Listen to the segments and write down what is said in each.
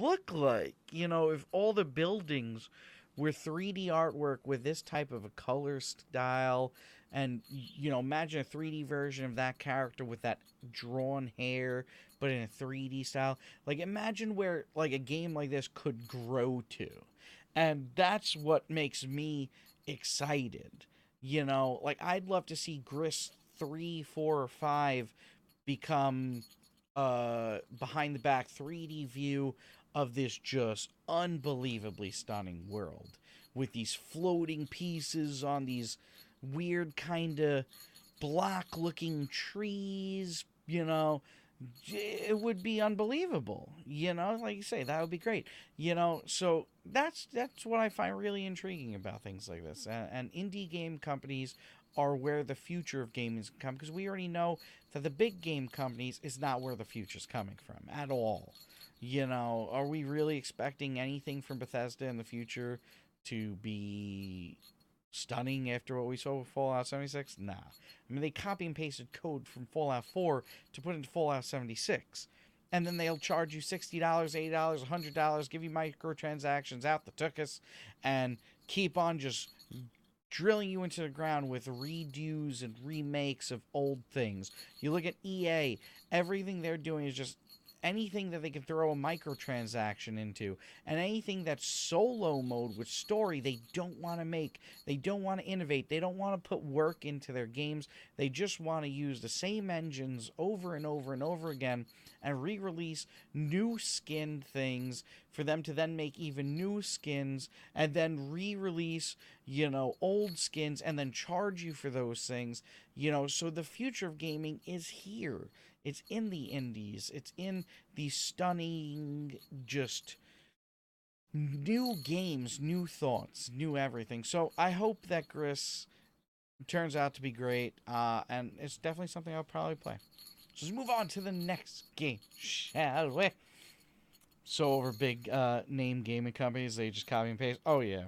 look like? You know, if all the buildings were 3D artwork with this type of a color style, and, you know, imagine a 3D version of that character with that drawn hair, but in a 3D style. Like, imagine where, like, a game like this could grow to. And that's what makes me excited. You know, like, I'd love to see Gris 3, 4, or 5 become behind the back 3D view of this just unbelievably stunning world with these floating pieces on these weird kind of block looking trees, you know. It would be unbelievable, you know. Like you say, that would be great, you know. So that's what I find really intriguing about things like this. And indie game companies are where the future of gaming is come, because we already know that the big game companies is not where the future's coming from at all. You know, are we really expecting anything from Bethesda in the future to be stunning after what we saw with Fallout 76? Nah. I mean, they copy and pasted code from Fallout 4 to put into Fallout 76. And then they'll charge you $60, $80, $100, give you microtransactions out the tuchus, and keep on just drilling you into the ground with redos and remakes of old things. You look at EA, everything they're doing is just anything that they can throw a microtransaction into, and anything that's solo mode with story they don't want to make. They don't want to innovate. They don't want to put work into their games. They just want to use the same engines over and over and over again and re-release new skinned things for them to then make even new skins and then re-release, you know, old skins and then charge you for those things. You know, so the future of gaming is here. It's in the indies. It's in these stunning, just new games, new thoughts, new everything. So I hope that Gris turns out to be great, and it's definitely something I'll probably play. So let's move on to the next game, shall we? So over big name gaming companies, they just copy and paste. Oh yeah,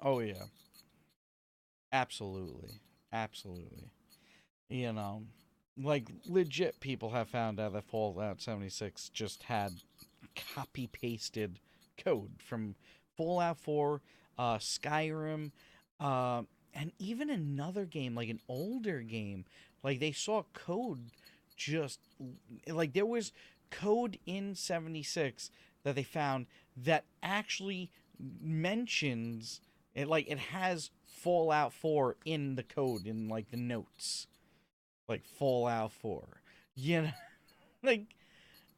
oh yeah, absolutely, absolutely. You know, like legit people have found out that Fallout 76 just had copy pasted code from Fallout 4, Skyrim, uh, and even another game, like an older game. Like they saw code just like there was code in 76 that they found that actually mentions it, like it has Fallout 4 in the code in like the notes, like Fallout 4. You know, like,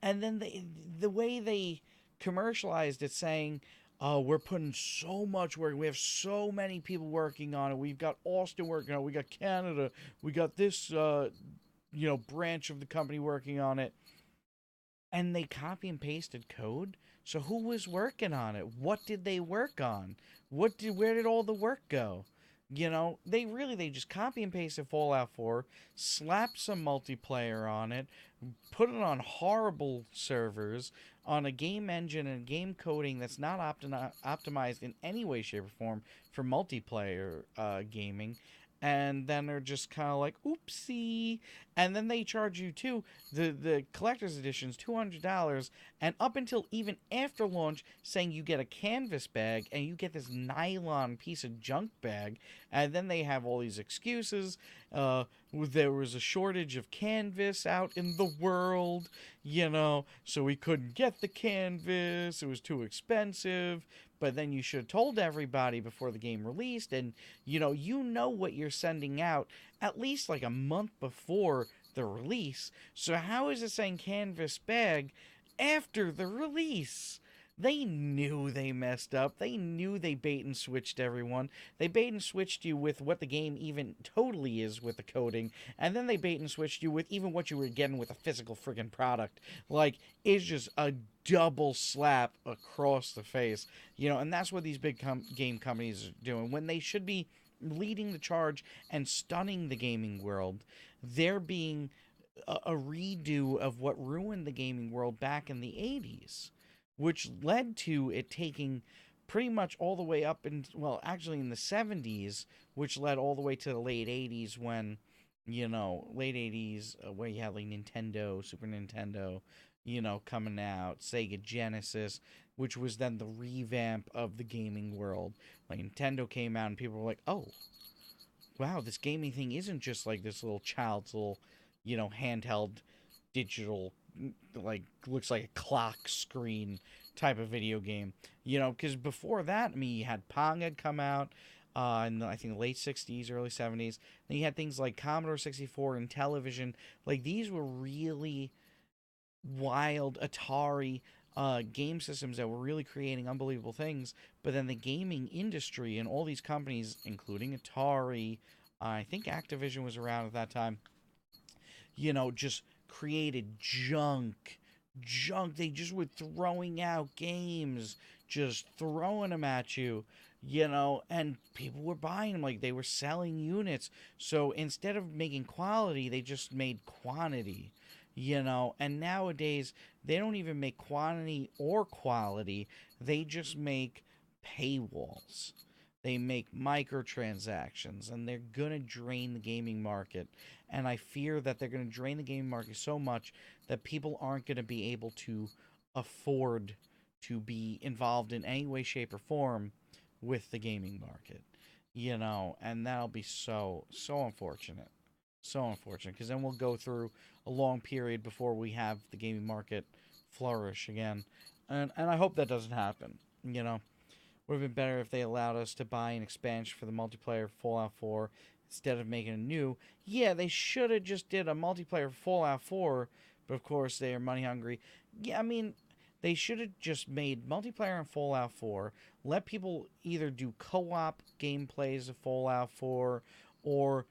and then the way they commercialized it, saying, "Oh, we're putting so much work. We have so many people working on it. We've got Austin working on it. We got Canada. We got this, you know, branch of the company working on it." And they copy and pasted code. So who was working on it? What did they work on? Where did all the work go? You know, they just copy and pasted Fallout 4, slapped some multiplayer on it, put it on horrible servers, on a game engine and game coding that's not optimized in any way, shape, or form for multiplayer gaming. And then they're just kind of like, oopsie. And then they charge you too. The collector's edition's $200, and up until even after launch, saying you get a canvas bag and you get this nylon piece of junk bag. And then they have all these excuses. There was a shortage of canvas out in the world, you know, so we couldn't get the canvas. It was too expensive. But then you should have told everybody before the game released, and you know what you're sending out at least like a month before the release. So how is it saying canvas bag after the release? They knew they messed up. They knew they bait and switched everyone. They bait and switched you with what the game even totally is with the coding, and then they bait and switched you with even what you were getting with a physical friggin' product. Like, it's just a double slap across the face. And that's what these big game companies are doing. When they should be leading the charge and stunning the gaming world, they're being a redo of what ruined the gaming world back in the 80s, which led to it taking pretty much all the way up in, well, actually in the 70s, which led all the way to the late 80s when, late 80s, where you had like Nintendo, Super Nintendo, coming out, Sega Genesis, which was then the revamp of the gaming world. Like Nintendo came out and people were like, "Oh, wow, this gaming thing isn't just like this little child's little, handheld digital, like looks like a clock screen type of video game." Because before that, I mean, you had Pong had come out in the, I think, late 60s, early 70s. Then you had things like Commodore 64 and television. Like these were really wild Atari game systems that were really creating unbelievable things. But then the gaming industry and all these companies, including Atari, I think Activision was around at that time, just created junk. They just were throwing out games, just throwing them at you, and people were buying them. Like they were selling units. So instead of making quality, they just made quantity, and nowadays they don't even make quantity or quality. They just make paywalls. They make microtransactions, and they're going to drain the gaming market. And I fear that they're going to drain the gaming market so much that people aren't going to be able to afford to be involved in any way, shape, or form with the gaming market. And that'll be so unfortunate. So unfortunate, because then we'll go through a long period before we have the gaming market flourish again. And I hope that doesn't happen. Would have been better if they allowed us to buy an expansion for the multiplayer Fallout 4 instead of making a new. Yeah, they should have just did a multiplayer Fallout 4, but of course they are money hungry. Yeah, I mean, they should have just made multiplayer in Fallout 4, let people either do co-op gameplays of Fallout 4, or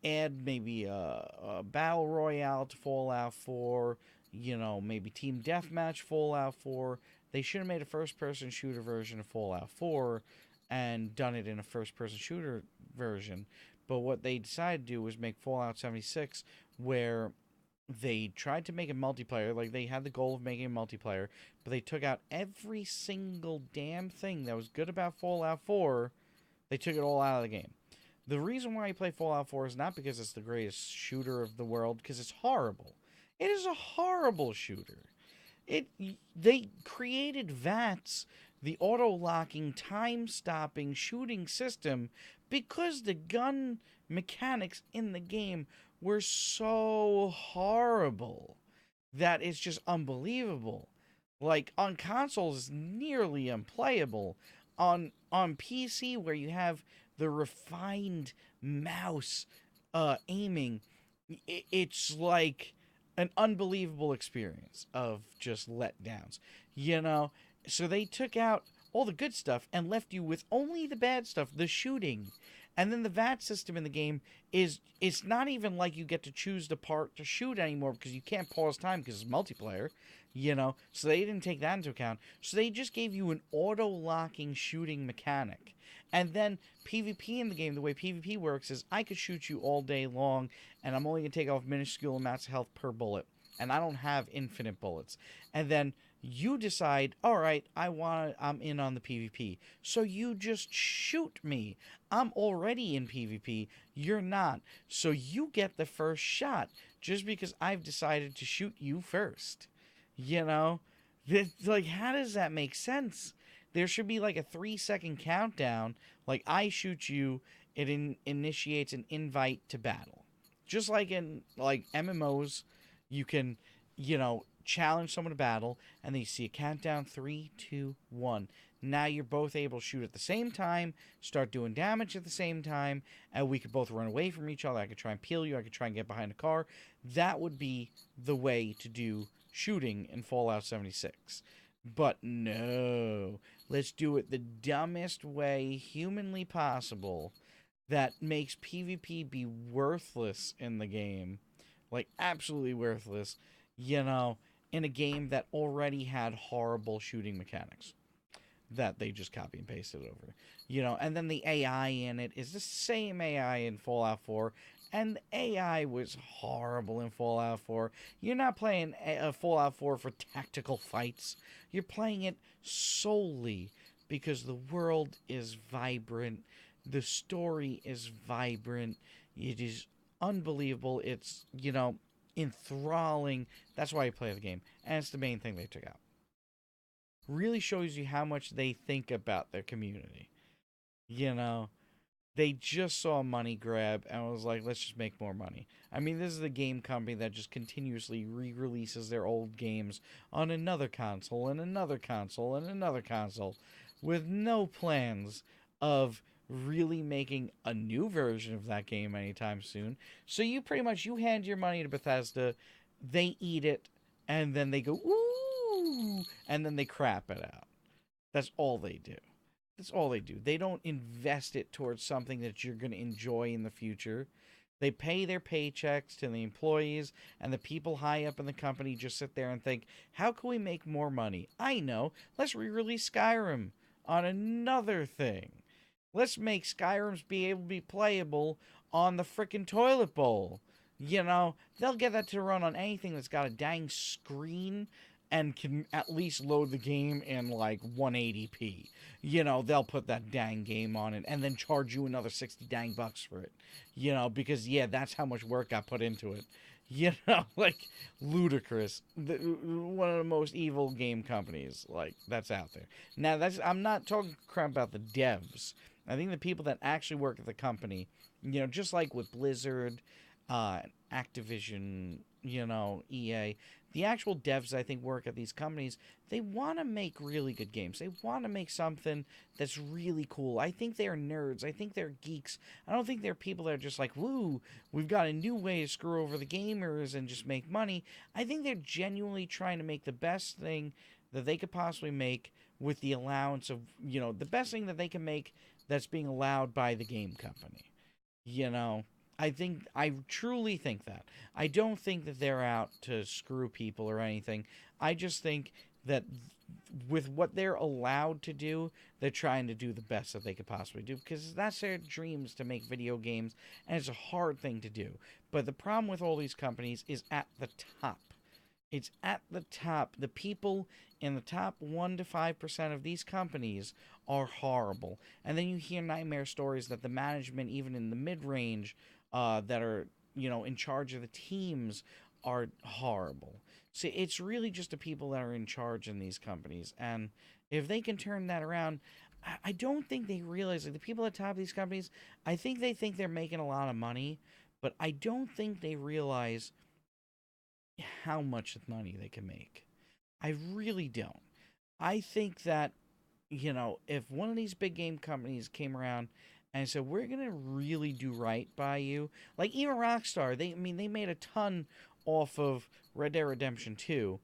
add maybe a battle royale to Fallout 4, maybe team deathmatch Fallout 4. They should have made a first-person shooter version of Fallout 4 and done it in a first-person shooter version. But what they decided to do was make Fallout 76, where they tried to make a multiplayer. Like, they had the goal of making a multiplayer, but they took out every single damn thing that was good about Fallout 4. They took it all out of the game. The reason why I play Fallout 4 is not because it's the greatest shooter of the world, because it's horrible. It is a horrible shooter. They created VATS, the auto-locking, time-stopping shooting system, because the gun mechanics in the game were so horrible that it's just unbelievable. Like, on consoles, it's nearly unplayable. On PC, where you have the refined mouse aiming, it's like an unbelievable experience of just letdowns, So they took out all the good stuff and left you with only the bad stuff, the shooting. And then the VAT system in the game it's not even like you get to choose the part to shoot anymore, because you can't pause time because it's multiplayer, So they didn't take that into account. So they just gave you an auto-locking shooting mechanic. And then PvP in the game, the way PvP works is I could shoot you all day long, and I'm only going to take off minuscule amounts of health per bullet. And I don't have infinite bullets. And then you decide, all right, I'm in on the PvP. So you just shoot me. I'm already in PvP. You're not. So you get the first shot just because I've decided to shoot you first. Like, how does that make sense? There should be like a 3-second countdown. Like, I shoot you, it initiates an invite to battle. Just like in like MMOs, you can, challenge someone to battle, and then you see a countdown, 3, 2, 1. Now you're both able to shoot at the same time, start doing damage at the same time, and we could both run away from each other. I could try and peel you, I could try and get behind a car. That would be the way to do shooting in Fallout 76. But no, let's do it the dumbest way humanly possible that makes PvP be worthless in the game. Like, absolutely worthless, in a game that already had horrible shooting mechanics that they just copy and pasted over. And then the AI in it is the same AI in Fallout 4, and the AI was horrible in Fallout 4. You're not playing Fallout 4 for tactical fights. You're playing it solely because the world is vibrant. The story is vibrant. It is unbelievable. It's, enthralling. That's why I play the game. And it's the main thing they took out. Really shows you how much they think about their community. You know, they just saw a money grab and was like, let's just make more money. I mean, this is a game company that just continuously re-releases their old games on another console and another console and another console with no plans of really making a new version of that game anytime soon. So you pretty much you hand your money to Bethesda, they eat it, and then they go ooh, and then they crap it out. That's all they do. That's all they do. They don't invest it towards something that you're going to enjoy in the future. They pay their paychecks to the employees, and the people high up in the company just sit there and think, how can we make more money? I know. Let's re-release Skyrim on another thing. Let's make Skyrims be able to be playable on the frickin' toilet bowl. You know, they'll get that to run on anything that's got a dang screen and can at least load the game in like 180p. You know, they'll put that dang game on it and then charge you another 60 dang bucks for it. You know, because yeah, that's how much work got put into it. You know, like ludicrous. One of the most evil game companies like that's out there. Now, I'm not talking crap about the devs. I think the people that actually work at the company, you know, just like with Blizzard, Activision, you know, EA, the actual devs I think work at these companies, they want to make really good games. They want to make something that's really cool. I think they're nerds. I think they're geeks. I don't think they're people that are just like, woo, we've got a new way to screw over the gamers and just make money. I think they're genuinely trying to make the best thing that they could possibly make with the allowance of, you know, the best thing that they can make that's being allowed by the game company. You know, I truly think that. I don't think that they're out to screw people or anything. I just think that with what they're allowed to do, they're trying to do the best that they could possibly do because that's their dreams to make video games, and it's a hard thing to do. But the problem with all these companies is at the top. It's at the top. The people in the top 1 to 5% of these companies are horrible. And then you hear nightmare stories that the management, even in the mid-range, that are, you know, in charge of the teams are horrible. So it's really just the people that are in charge in these companies. And if they can turn that around, I don't think they realize, like, the people at the top of these companies, I think they think they're making a lot of money, but I don't think they realize how much money they can make. I really don't. I think that, you know, if one of these big game companies came around and said, we're going to really do right by you, like even Rockstar, they made a ton off of Red Dead Redemption 2,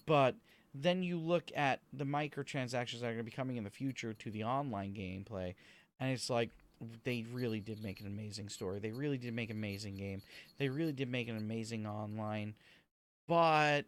but then you look at the microtransactions that are going to be coming in the future to the online gameplay, and it's like, they really did make an amazing story. They really did make an amazing game. They really did make an amazing online. But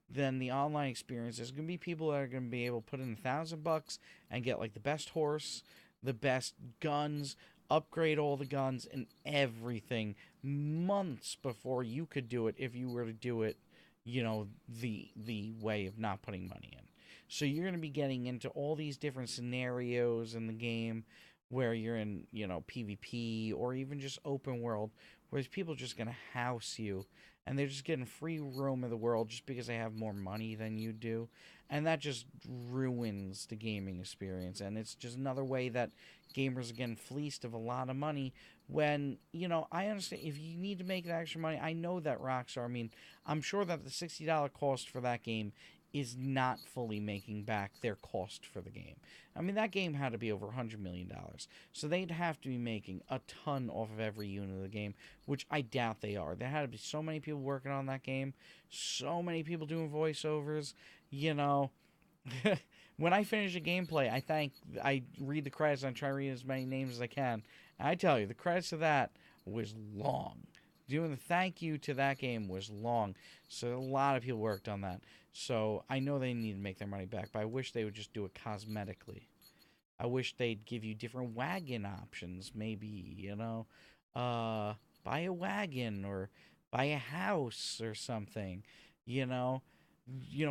then the online experience, there's going to be people that are going to be able to put in $1,000 and get like the best horse, the best guns, upgrade all the guns and everything months before you could do it if you were to do it, you know, the way of not putting money in. So you're going to be getting into all these different scenarios in the game where you're in, you know, PvP or even just open world, where people are just going to house you and they're just getting free roam of the world just because they have more money than you do. And that just ruins the gaming experience. And it's just another way that gamers are getting fleeced of a lot of money when, you know, I understand if you need to make that extra money. I know that Rockstar, I mean, I'm sure that the $60 cost for that game is not fully making back their cost for the game. I mean, that game had to be over $100 million. So they'd have to be making a ton off of every unit of the game, which I doubt they are. There had to be so many people working on that game, so many people doing voiceovers, you know. When I finish a gameplay, I read the credits and I try to read as many names as I can. And I tell you, the credits of that was long. Doing the thank you to that game was long. So a lot of people worked on that. So I know they need to make their money back, but I wish they would just do it cosmetically. I wish they'd give you different wagon options, maybe, you know. Buy a wagon or buy a house or something, you know.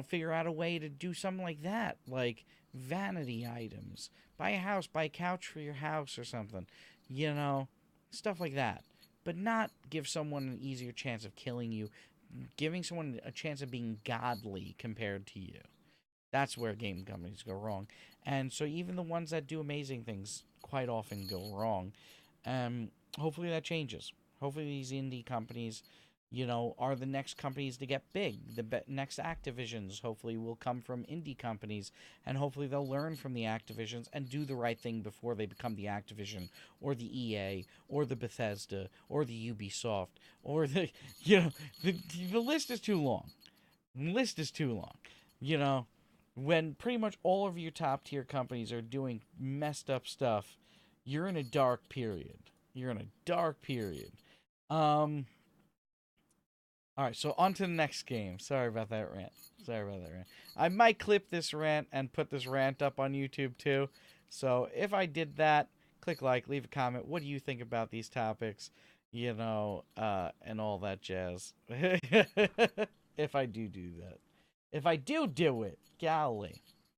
Figure out a way to do something like that, like vanity items. Buy a house, buy a couch for your house or something, you know, stuff like that. But not give someone an easier chance of killing you giving someone a chance of being godly compared to you. That's where game companies go wrong. And so even the ones that do amazing things quite often go wrong. Hopefully that changes. Hopefully these indie companies, are the next companies to get big. The next Activisions hopefully will come from indie companies, and hopefully they'll learn from the Activisions and do the right thing before they become the Activision or the EA or the Bethesda or the Ubisoft or the list is too long. The list is too long. You know, when pretty much all of your top tier companies are doing messed up stuff, you're in a dark period. You're in a dark period. All right, so on to the next game. Sorry about that rant. I might clip this rant and put this rant up on YouTube too. So if I did that, click like, leave a comment. What do you think about these topics? And all that jazz. If I do that. If I do it, golly.